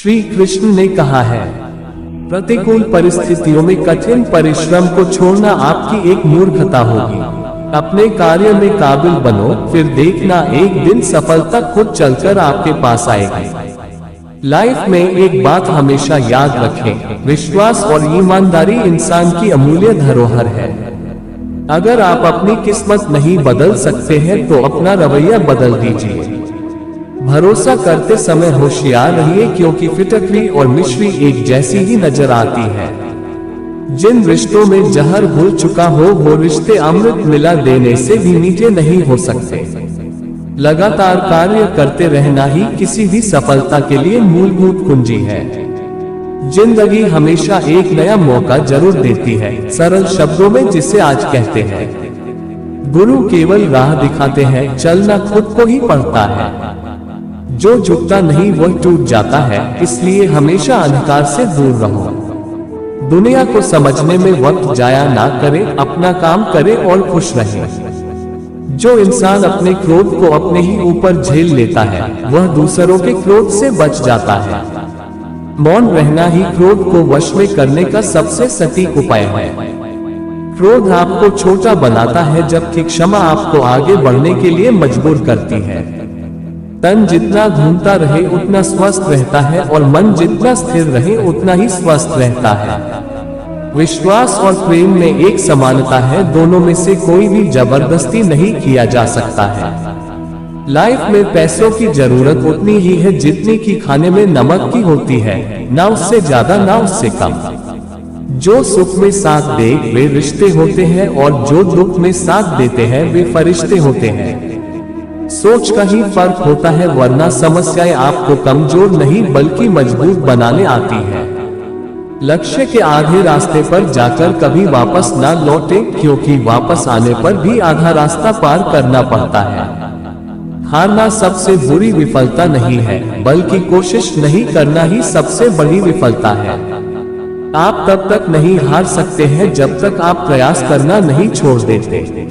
श्री कृष्ण ने कहा है, प्रतिकूल परिस्थितियों में कठिन परिश्रम को छोड़ना आपकी एक मूर्खता होगी। अपने कार्य में काबिल बनो, फिर देखना एक दिन सफलता खुद चलकर आपके पास आएगी। लाइफ में एक बात हमेशा याद रखें, विश्वास और ईमानदारी इंसान की अमूल्य धरोहर है। अगर आप अपनी किस्मत नहीं बदल सकते हैं तो अपना रवैया बदल दीजिए। भरोसा करते समय होशियार रहिए, क्योंकि फिटकरी और मिश्री एक जैसी ही नजर आती है। जिन रिश्तों में जहर घुल चुका हो वो रिश्ते अमृत मिला देने से भी मीठे नहीं हो सकते। लगातार कार्य करते रहना ही किसी भी सफलता के लिए मूलभूत कुंजी है। जिंदगी हमेशा एक नया मौका जरूर देती है, सरल शब्दों में जिसे आज कहते हैं। गुरु केवल राह दिखाते हैं, चलना खुद को ही पड़ता है। जो झुकता नहीं वह टूट जाता है, इसलिए हमेशा अंधकार से दूर रहो। दुनिया को समझने में वक्त जाया ना करें, अपना काम करें और खुश रहें। जो इंसान अपने क्रोध को अपने ही ऊपर झेल लेता है वह दूसरों के क्रोध से बच जाता है। मौन रहना ही क्रोध को वश में करने का सबसे सटीक उपाय है। क्रोध आपको छोटा बनाता है, जबकि क्षमा आपको आगे बढ़ने के लिए मजबूर करती है। तन जितना घूमता रहे उतना स्वस्थ रहता है और मन जितना स्थिर रहे उतना ही स्वस्थ रहता है। विश्वास और प्रेम में एक समानता है, दोनों में से कोई भी जबरदस्ती नहीं किया जा सकता है। लाइफ में पैसों की जरूरत उतनी ही है जितनी की खाने में नमक की होती है, ना उससे ज्यादा ना उससे कम। जो सुख में साथ दे वे रिश्ते होते हैं और जो दुख में साथ देते हैं वे फरिश्ते होते हैं। सोच का ही फर्क होता है, वरना समस्याएं आपको कमजोर नहीं बल्कि मजबूत बनाने आती है। लक्ष्य के आधे रास्ते पर जाकर कभी वापस ना लौटे, क्योंकि वापस आने पर भी आधा रास्ता पार करना पड़ता है। हारना सबसे बुरी विफलता नहीं है, बल्कि कोशिश नहीं करना ही सबसे बड़ी विफलता है। आप तब तक नहीं हार सकते हैं जब तक आप प्रयास करना नहीं छोड़ देते।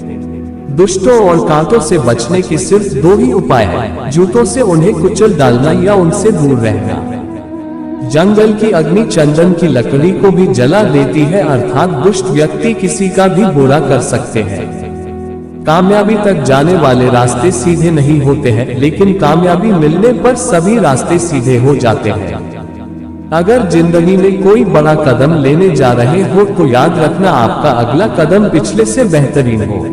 दुष्टों और कांटों से बचने के सिर्फ दो ही उपाय हैं, जूतों से उन्हें कुचल डालना या उनसे दूर रहना। जंगल की अग्नि चंदन की लकड़ी को भी जला देती है, अर्थात दुष्ट व्यक्ति किसी का भी बुरा कर सकते हैं। कामयाबी तक जाने वाले रास्ते सीधे नहीं होते हैं, लेकिन कामयाबी मिलने पर सभी रास्ते सीधे हो जाते हैं। अगर जिंदगी में कोई बड़ा कदम लेने जा रहे हो तो याद रखना आपका अगला कदम पिछले से बेहतरीन हो।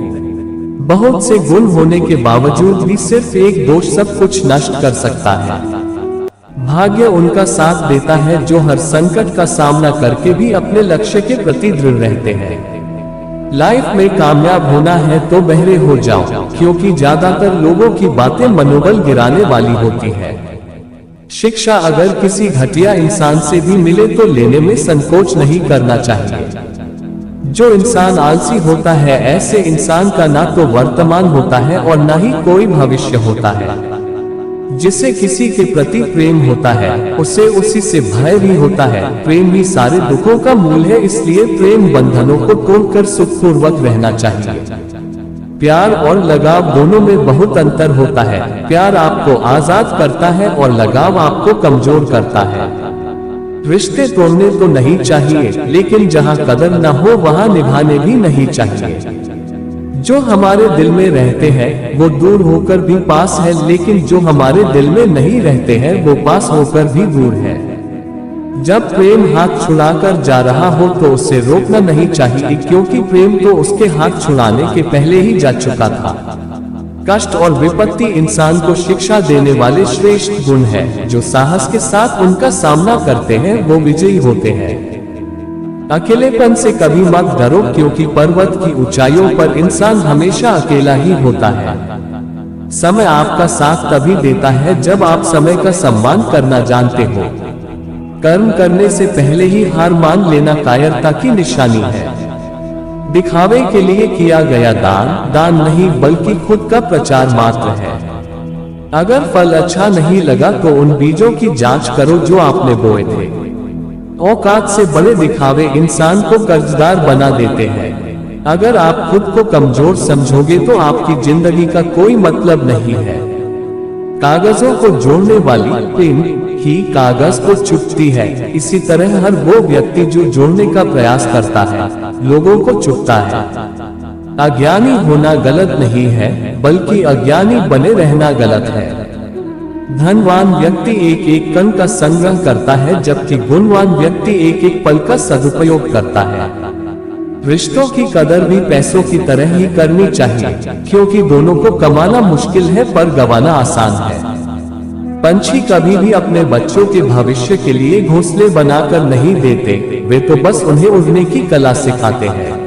बहुत से गुण होने के बावजूद भी सिर्फ एक दोष सब कुछ नष्ट कर सकता है। भाग्य उनका साथ देता है जो हर संकट का सामना करके भी अपने लक्ष्य के प्रति दृढ़ रहते हैं। लाइफ में कामयाब होना है तो बहरे हो जाओ, क्योंकि ज्यादातर लोगों की बातें मनोबल गिराने वाली होती है। शिक्षा अगर किसी घटिया इंसान से भी मिले तो लेने में संकोच नहीं करना चाहिए। जो इंसान आलसी होता है ऐसे इंसान का ना तो वर्तमान होता है और ना ही कोई भविष्य होता है। जिसे किसी के प्रति प्रेम होता है उसे उसी से भय भी होता है। प्रेम ही सारे दुखों का मूल है, इसलिए प्रेम बंधनों को तोड़कर सुखपूर्वक रहना चाहिए। प्यार और लगाव दोनों में बहुत अंतर होता है। प्यार आपको आजाद करता है और लगाव आपको कमजोर करता है। रिश्ते तोड़ने तो नहीं चाहिए, लेकिन जहाँ कदर न हो वहाँ निभाने भी नहीं चाहिए। जो हमारे दिल में रहते हैं वो दूर होकर भी पास है, लेकिन जो हमारे दिल में नहीं रहते हैं वो पास होकर भी दूर है। जब प्रेम हाथ छुड़ाकर जा रहा हो तो उसे रोकना नहीं चाहिए, क्योंकि प्रेम तो उसके हाथ छुड़ाने के पहले ही जा चुका था। कष्ट और विपत्ति इंसान को शिक्षा देने वाले श्रेष्ठ गुण है। जो साहस के साथ उनका सामना करते हैं वो विजयी होते हैं। अकेलेपन से कभी मत डरो, क्योंकि पर्वत की ऊंचाइयों पर इंसान हमेशा अकेला ही होता है। समय आपका साथ तभी देता है जब आप समय का सम्मान करना जानते हो। कर्म करने से पहले ही हार मान लेना कायरता की निशानी है। दिखावे के लिए किया गया दान दान नहीं बल्कि खुद का प्रचार मात्र है। अगर फल अच्छा नहीं लगा तो उन बीजों की जांच करो जो आपने बोए थे। औकात से बड़े दिखावे इंसान को कर्जदार बना देते हैं। अगर आप खुद को कमजोर समझोगे तो आपकी जिंदगी का कोई मतलब नहीं है। कागजों को जोड़ने वाली पेन ही कागज को चुभती है, इसी तरह हर वो व्यक्ति जो जोड़ने का प्रयास करता है लोगों को चुभता है। अज्ञानी होना गलत नहीं है, बल्कि अज्ञानी बने रहना गलत है। धनवान व्यक्ति एक एक कण का संग्रह करता है, जबकि गुणवान व्यक्ति एक एक पल का सदुपयोग करता है। रिश्तों की कदर भी पैसों की तरह ही करनी चाहिए, क्योंकि दोनों को कमाना मुश्किल है पर गंवाना आसान है। पंछी कभी भी अपने बच्चों के भविष्य के लिए घोंसले बनाकर नहीं देते, वे तो बस उन्हें उड़ने की कला सिखाते हैं।